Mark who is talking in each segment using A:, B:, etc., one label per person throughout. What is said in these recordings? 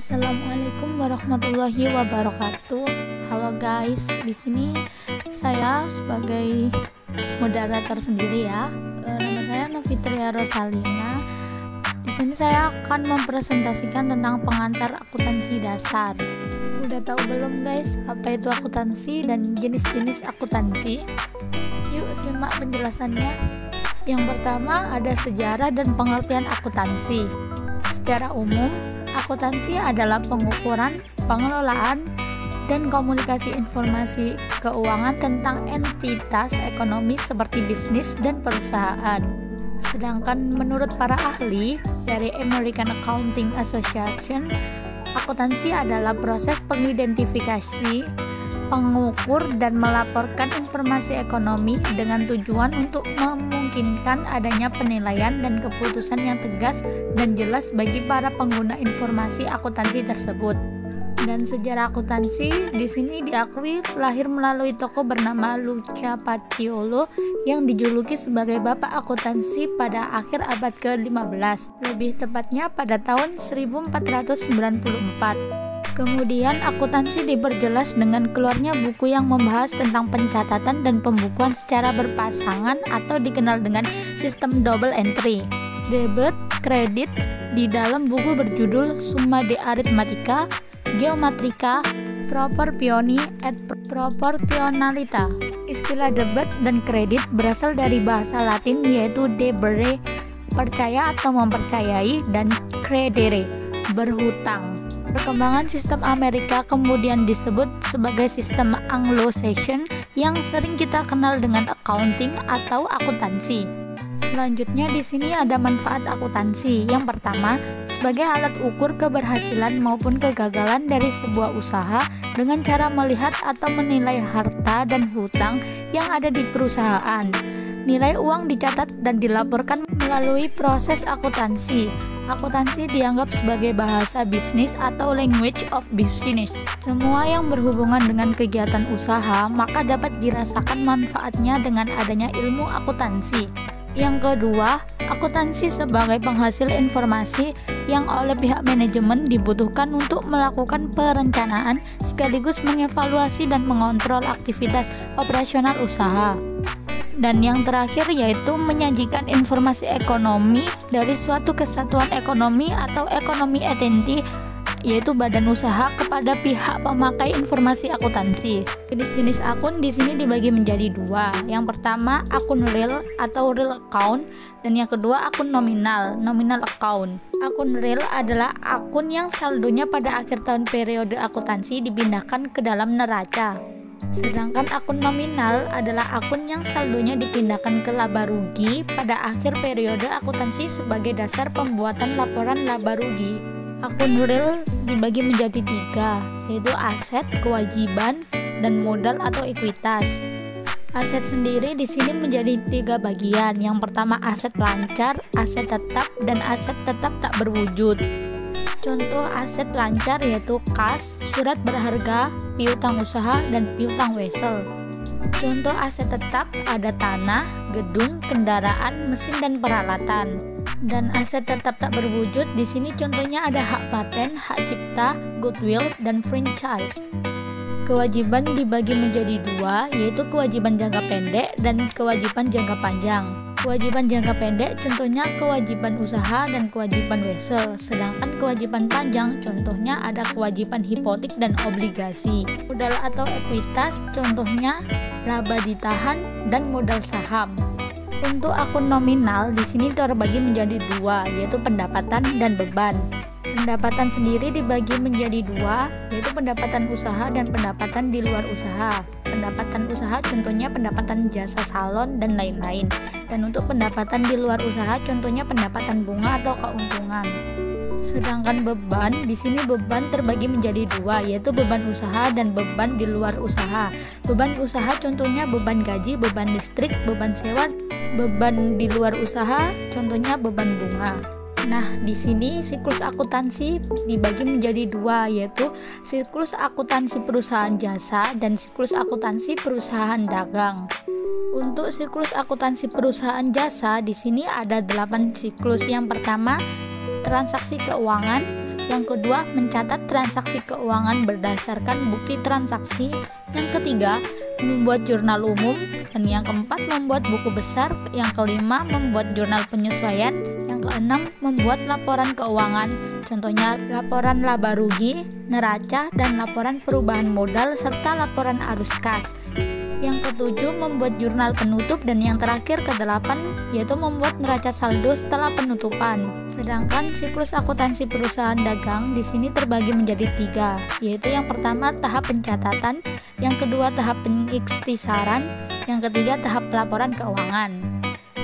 A: Assalamualaikum warahmatullahi wabarakatuh. Halo guys, di sini saya sebagai moderator sendiri ya. Nama saya Novitria Rosalina. Di sini saya akan mempresentasikan tentang pengantar akuntansi dasar. Udah tahu belum guys, apa itu akuntansi dan jenis-jenis akuntansi? Yuk simak penjelasannya. Yang pertama ada sejarah dan pengertian akuntansi. Secara umum, akuntansi adalah pengukuran, pengelolaan, dan komunikasi informasi keuangan tentang entitas ekonomi seperti bisnis dan perusahaan. Sedangkan menurut para ahli dari American Accounting Association, akuntansi adalah proses pengidentifikasi, pengukur, dan melaporkan informasi ekonomi dengan tujuan untuk memungkinkan adanya penilaian dan keputusan yang tegas dan jelas bagi para pengguna informasi akuntansi tersebut. Dan sejarah akuntansi di sini diakui lahir melalui tokoh bernama Luca Paciolo yang dijuluki sebagai Bapak Akuntansi pada akhir abad ke-15, lebih tepatnya pada tahun 1494. Kemudian akuntansi diperjelas dengan keluarnya buku yang membahas tentang pencatatan dan pembukuan secara berpasangan atau dikenal dengan sistem double entry, debit, kredit di dalam buku berjudul Summa de Arithmetica, Geomatrica, Proportioni et Proportionalita. Istilah debit dan kredit berasal dari bahasa Latin yaitu debere, percaya atau mempercayai, dan credere, berhutang. Perkembangan sistem Amerika kemudian disebut sebagai sistem Anglo-Saxon yang sering kita kenal dengan accounting atau akuntansi. Selanjutnya di sini ada manfaat akuntansi. Yang pertama, sebagai alat ukur keberhasilan maupun kegagalan dari sebuah usaha dengan cara melihat atau menilai harta dan hutang yang ada di perusahaan. Nilai uang dicatat dan dilaporkan melalui proses akuntansi. Akuntansi dianggap sebagai bahasa bisnis atau language of business. Semua yang berhubungan dengan kegiatan usaha maka dapat dirasakan manfaatnya dengan adanya ilmu akuntansi. Yang kedua, akuntansi sebagai penghasil informasi yang oleh pihak manajemen dibutuhkan untuk melakukan perencanaan sekaligus mengevaluasi dan mengontrol aktivitas operasional usaha. Dan yang terakhir yaitu menyajikan informasi ekonomi dari suatu kesatuan ekonomi atau ekonomi entity yaitu badan usaha kepada pihak pemakai informasi akuntansi. Jenis-jenis akun di sini dibagi menjadi dua. Yang pertama akun real atau real account, dan yang kedua akun nominal account. Akun real adalah akun yang saldonya pada akhir tahun periode akuntansi dipindahkan ke dalam neraca. Sedangkan akun nominal adalah akun yang saldonya dipindahkan ke laba rugi pada akhir periode akuntansi sebagai dasar pembuatan laporan laba rugi. Akun real dibagi menjadi tiga, yaitu aset, kewajiban, dan modal atau ekuitas. Aset sendiri di sini menjadi tiga bagian. Yang pertama aset lancar, aset tetap, dan aset tetap tak berwujud. Contoh aset lancar yaitu kas, surat berharga, piutang usaha, dan piutang wesel. Contoh aset tetap ada tanah, gedung, kendaraan, mesin, dan peralatan. Dan aset tetap tak berwujud di sini contohnya ada hak paten, hak cipta, goodwill, dan franchise. Kewajiban dibagi menjadi dua, yaitu kewajiban jangka pendek dan kewajiban jangka panjang. Kewajiban jangka pendek contohnya kewajiban usaha dan kewajiban wesel, sedangkan kewajiban panjang contohnya ada kewajiban hipotek dan obligasi. Modal atau ekuitas contohnya laba ditahan dan modal saham. Untuk akun nominal di sini terbagi menjadi dua, yaitu pendapatan dan beban. Pendapatan sendiri dibagi menjadi dua, yaitu pendapatan usaha dan pendapatan di luar usaha. Pendapatan usaha contohnya pendapatan jasa salon dan lain-lain. Dan untuk pendapatan di luar usaha contohnya pendapatan bunga atau keuntungan. Sedangkan beban di sini beban terbagi menjadi dua, yaitu beban usaha dan beban di luar usaha. Beban usaha contohnya beban gaji, beban listrik, beban sewa. Beban di luar usaha contohnya beban bunga. Nah, di sini siklus akuntansi dibagi menjadi dua, yaitu siklus akuntansi perusahaan jasa dan siklus akuntansi perusahaan dagang. Untuk siklus akuntansi perusahaan jasa di sini ada 8 siklus. Yang pertama transaksi keuangan, Yang kedua, mencatat transaksi keuangan berdasarkan bukti transaksi. Yang ketiga, membuat jurnal umum. Dan yang keempat, membuat buku besar. Yang kelima, membuat jurnal penyesuaian. Yang keenam, membuat laporan keuangan. Contohnya laporan laba rugi, neraca, dan laporan perubahan modal serta laporan arus kas. Yang ketujuh, membuat jurnal penutup, dan yang terakhir kedelapan yaitu membuat neraca saldo setelah penutupan. Sedangkan siklus akuntansi perusahaan dagang di sini terbagi menjadi 3, yaitu yang pertama tahap pencatatan, yang kedua tahap pengikhtisaran, yang ketiga tahap pelaporan keuangan.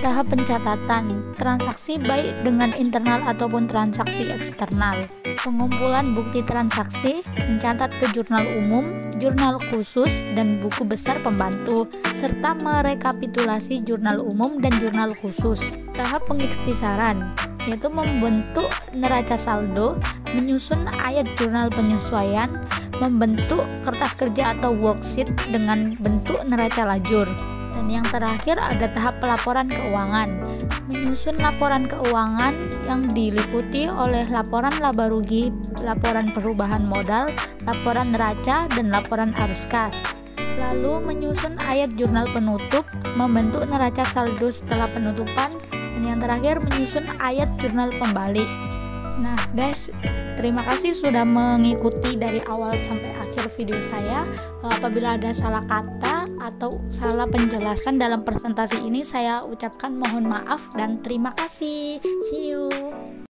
A: Tahap pencatatan, transaksi baik dengan internal ataupun transaksi eksternal. Pengumpulan bukti transaksi, mencatat ke jurnal umum, jurnal khusus, dan buku besar pembantu, serta merekapitulasi jurnal umum dan jurnal khusus. Tahap pengikhtisaran, yaitu membentuk neraca saldo, menyusun ayat jurnal penyesuaian, membentuk kertas kerja atau worksheet dengan bentuk neraca lajur. Dan yang terakhir ada tahap pelaporan keuangan, menyusun laporan keuangan yang diliputi oleh laporan laba rugi, laporan perubahan modal, laporan neraca, dan laporan arus kas. Lalu menyusun ayat jurnal penutup, membentuk neraca saldo setelah penutupan, dan yang terakhir menyusun ayat jurnal pembalik. Nah guys, terima kasih sudah mengikuti dari awal sampai akhir video saya. Apabila ada salah kata atau salah penjelasan dalam presentasi ini, saya ucapkan mohon maaf dan terima kasih. See you.